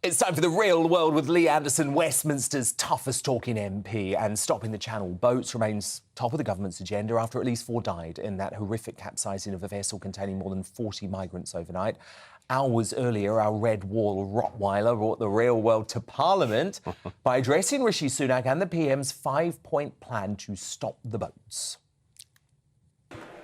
It's time for The Real World with Lee Anderson, Westminster's toughest talking MP, and stopping the Channel boats remains top of the government's agenda after at least 4 died in that horrific capsizing of a vessel containing more than 40 migrants overnight. Hours earlier, our red wall Rottweiler brought The Real World to Parliament by addressing Rishi Sunak and the PM's 5-point plan to stop the boats.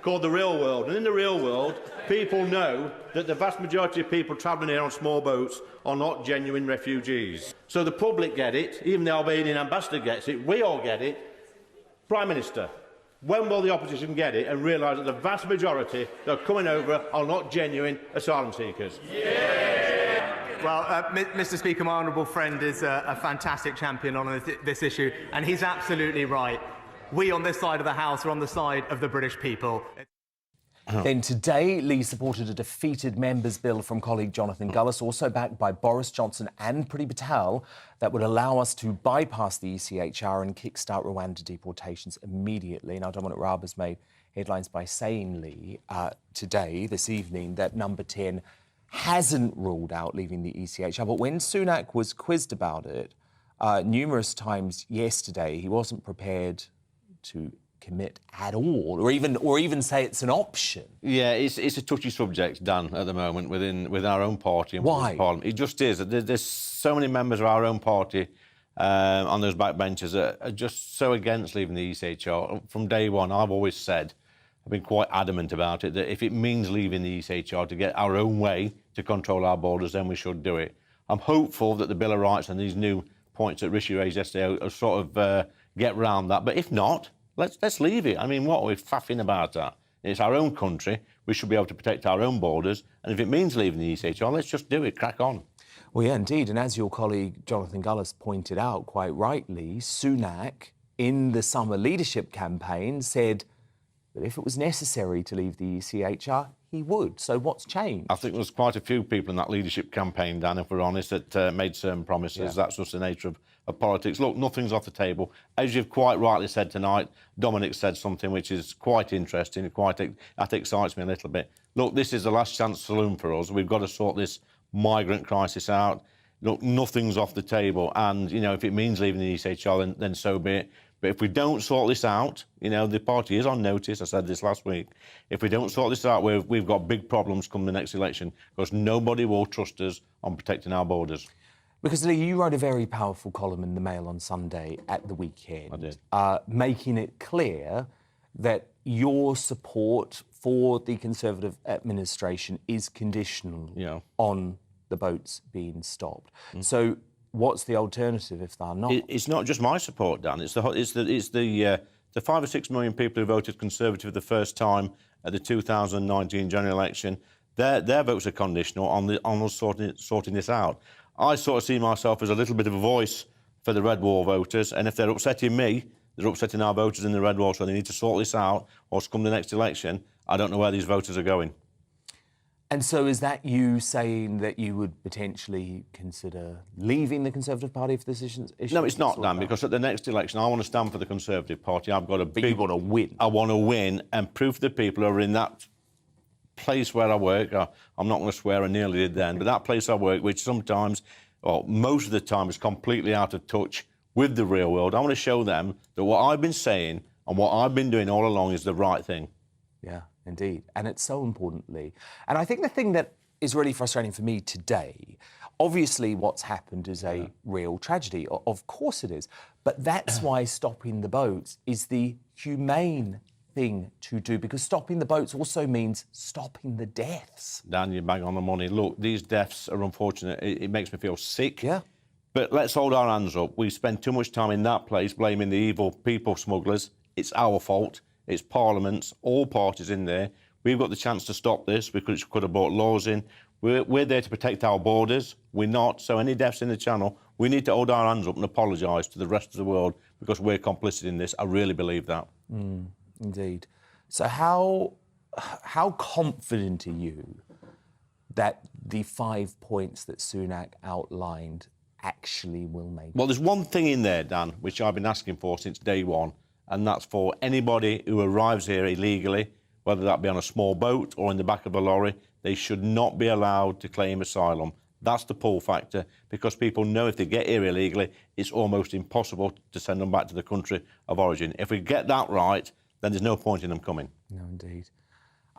Called The Real World, and in The Real World, people know that the vast majority of people travelling here on small boats are not genuine refugees. So the public get it, even the Albanian ambassador gets it, we all get it. Prime Minister, when will the opposition get it and realise that the vast majority that are coming over are not genuine asylum seekers? Yeah. Well, Mr Speaker, my honourable friend is a fantastic champion on this issue, and he's absolutely right. We on this side of the House are on the side of the British people. Then today, Lee supported a defeated members' bill from colleague Jonathan Gullis, also backed by Boris Johnson and Priti Patel, that would allow us to bypass the ECHR and kickstart Rwanda deportations immediately. Now, Dominic Raab has made headlines by saying, Lee, today, this evening, that Number 10 hasn't ruled out leaving the ECHR. But when Sunak was quizzed about it numerous times yesterday, he wasn't prepared to commit at all, or even say it's an option. Yeah, it's a touchy subject, Dan, at the moment with our own party and Why? Parliament. It just is. There's so many members of our own party on those backbenchers that are just so against leaving the ECHR. From day one, I've always said, I've been quite adamant about it, that if it means leaving the ECHR to get our own way to control our borders, then we should do it. I'm hopeful that the Bill of Rights and these new points that Rishi raised yesterday will sort of get round that. But if not, let's leave it. I mean, what are we faffing about that? It's our own country. We should be able to protect our own borders. And if it means leaving the ECHR, let's just do it. Crack on. Well, yeah, indeed. And as your colleague Jonathan Gullis pointed out quite rightly, Sunak, in the summer leadership campaign, said that if it was necessary to leave the ECHR, he would. So what's changed? I think there's quite a few people in that leadership campaign, Dan, if we're honest, that made certain promises. Yeah. That's just the nature of politics. Look, nothing's off the table. As you've quite rightly said tonight, Dominic said something which is quite interesting, that excites me a little bit. Look, this is the last chance saloon for us. We've got to sort this migrant crisis out. Look, nothing's off the table. And, you know, if it means leaving the ECHR, then so be it. But if we don't sort this out, you know, the party is on notice. I said this last week. If we don't sort this out, we've got big problems come the next election, because nobody will trust us on protecting our borders. Because, Lee, you wrote a very powerful column in the Mail on Sunday at the weekend. I did. Making it clear that your support for the Conservative administration is conditional on the boats being stopped. So what's the alternative if they're not? It's not just my support, Dan. It's the 5 or 6 million people who voted Conservative the first time at the 2019 general election. Their votes are conditional on us sorting this out. I sort of see myself as a little bit of a voice for the Red Wall voters, and if they're upsetting me, they're upsetting our voters in the Red Wall, so they need to sort this out, or come the next election, I don't know where these voters are going. And so is that you saying that you would potentially consider leaving the Conservative Party if this issue? No, it's not, Dan, because at the next election, I want to stand for the Conservative Party. I've got a big... But you want to win. I want to win and prove to the people who are in that place where I work, I'm not going to swear, I nearly did then, but that place I work, which sometimes, or most of the time, is completely out of touch with the real world. I want to show them that what I've been saying and what I've been doing all along is the right thing. Yeah, indeed. And it's so importantly. And I think the thing that is really frustrating for me today, obviously what's happened is a real tragedy. Of course it is. But that's why stopping the boats is the humane thing to do, because stopping the boats also means stopping the deaths. Dan, you bang on the money. Look, these deaths are unfortunate. It makes me feel sick. Yeah. But let's hold our hands up. We spend too much time in that place blaming the evil people smugglers. It's our fault. It's Parliament's, all parties in there. We've got the chance to stop this. We could have brought laws in. We're there to protect our borders. We're not. So any deaths in the Channel, we need to hold our hands up and apologise to the rest of the world, because we're complicit in this. I really believe that. Indeed. So how confident are you that the 5 points that Sunak outlined actually will make? Well, there's one thing in there, Dan, which I've been asking for since day one, and that's for anybody who arrives here illegally, whether that be on a small boat or in the back of a lorry, they should not be allowed to claim asylum. That's the pull factor, because people know if they get here illegally, it's almost impossible to send them back to the country of origin. If we get that right, then there's no point in them coming. No, indeed.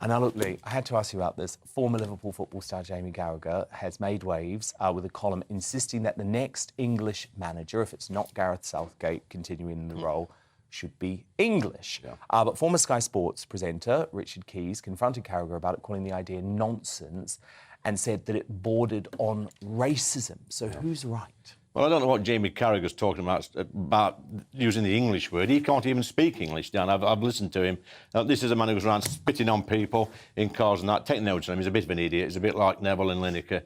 And now, look, Lee, I had to ask you about this. Former Liverpool football star Jamie Carragher has made waves with a column insisting that the next English manager, if it's not Gareth Southgate continuing in the role, should be English. Yeah. But former Sky Sports presenter Richard Keys confronted Carragher about it, calling the idea nonsense, and said that it bordered on racism. So who's right? Well, I don't know what Jamie Carragher's talking about using the English word. He can't even speak English, Dan. I've listened to him. This is a man who goes around spitting on people in cars and that. Take notes on him. He's a bit of an idiot. He's a bit like Neville and Lineker.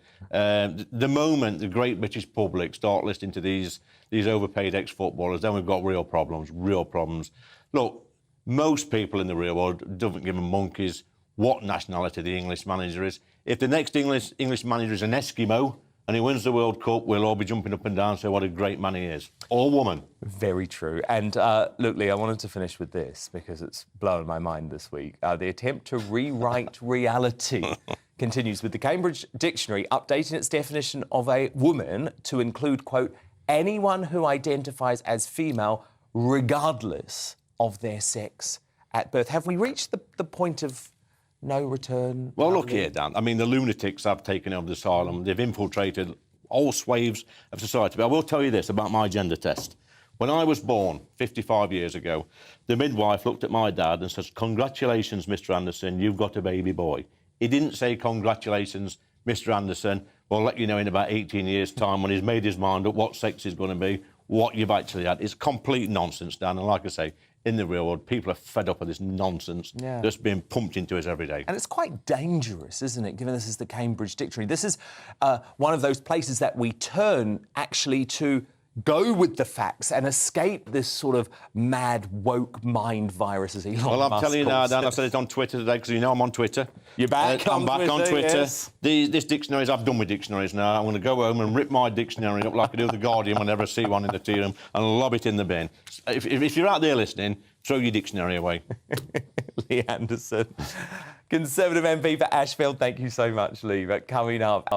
The moment the great British public start listening to these overpaid ex-footballers, then we've got real problems, real problems. Look, most people in the real world don't give a monkeys what nationality the English manager is. If the next English manager is an Eskimo and he wins the World Cup, we'll all be jumping up and down and say what a great man he is. Or woman. Very true. And look, Lee, I wanted to finish with this because it's blown my mind this week. The attempt to rewrite reality continues, with the Cambridge Dictionary updating its definition of a woman to include, quote, anyone who identifies as female regardless of their sex at birth. Have we reached the point of no return? Well, look here, Dan. I mean, the lunatics have taken over the asylum. They've infiltrated all swathes of society. But I will tell you this about my gender test. When I was born 55 years ago, the midwife looked at my dad and says, congratulations, Mr. Anderson, you've got a baby boy. He didn't say, congratulations, Mr. Anderson, we'll let you know in about 18 years' time when he's made his mind up what sex he's going to be, what you've actually had. It's complete nonsense, Dan. And like I say, in the real world, people are fed up of this nonsense that's being pumped into us every day. And it's quite dangerous, isn't it, given this is the Cambridge Dictionary? This is one of those places that we turn, actually, to go with the facts and escape this sort of mad woke mind virus, as Elon Musk Well, I'm telling you now, Dan, it. I said it on Twitter today, because you know I'm on Twitter. You're back I'm back on Twitter. Yes. This dictionaries, I've done with dictionaries now. I'm going to go home and rip my dictionary up like I do The Guardian whenever I see one in the tea room and lob it in the bin. If you're out there listening, throw your dictionary away. Lee Anderson, Conservative MP for Ashfield. Thank you so much, Lee. But coming up...